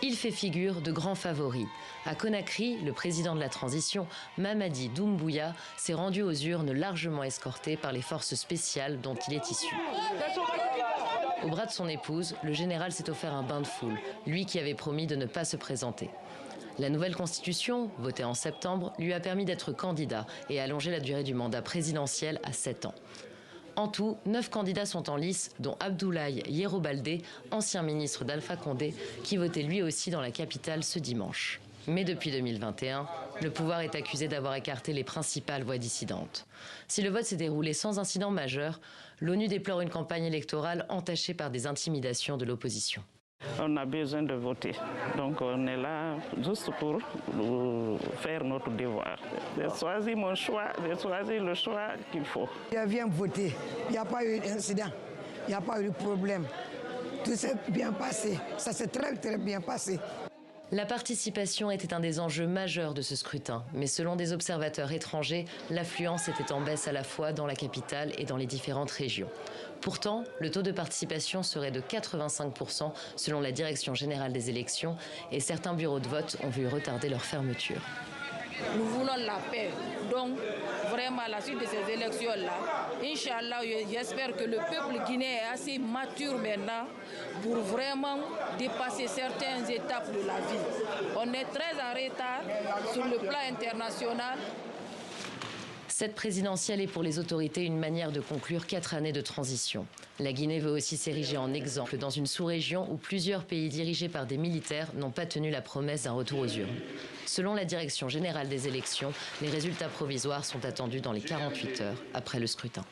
Il fait figure de grand favori. À Conakry, le président de la transition, Mamadi Doumbouya, s'est rendu aux urnes largement escorté par les forces spéciales dont il est issu. Au bras de son épouse, le général s'est offert un bain de foule, lui qui avait promis de ne pas se présenter. La nouvelle constitution, votée en septembre, lui a permis d'être candidat et allonger la durée du mandat présidentiel à 7 ans. En tout, 9 candidats sont en lice, dont Abdoulaye Yero Baldé, ancien ministre d'Alpha Condé, qui votait lui aussi dans la capitale ce dimanche. Mais depuis 2021, le pouvoir est accusé d'avoir écarté les principales voix dissidentes. Si le vote s'est déroulé sans incident majeur, l'ONU déplore une campagne électorale entachée par des intimidations de l'opposition. On a besoin de voter, donc on est là juste pour faire notre devoir. J'ai choisi mon choix, j'ai choisi le choix qu'il faut. Je viens voter, il n'y a pas eu d'incident, il n'y a pas eu de problème. Tout s'est bien passé, ça s'est très bien passé. La participation était un des enjeux majeurs de ce scrutin, mais selon des observateurs étrangers, l'affluence était en baisse à la fois dans la capitale et dans les différentes régions. Pourtant, le taux de participation serait de 85% selon la Direction générale des élections et certains bureaux de vote ont vu retarder leur fermeture. Nous voulons la paix. Donc, vraiment, à la suite de ces élections-là, Inch'Allah, j'espère que le peuple guinéen est assez mature maintenant pour vraiment dépasser certaines étapes de la vie. On est très en retard sur le plan international. Cette présidentielle est pour les autorités une manière de conclure 4 années de transition. La Guinée veut aussi s'ériger en exemple dans une sous-région où plusieurs pays dirigés par des militaires n'ont pas tenu la promesse d'un retour aux urnes. Selon la Direction générale des élections, les résultats provisoires sont attendus dans les 48 heures après le scrutin.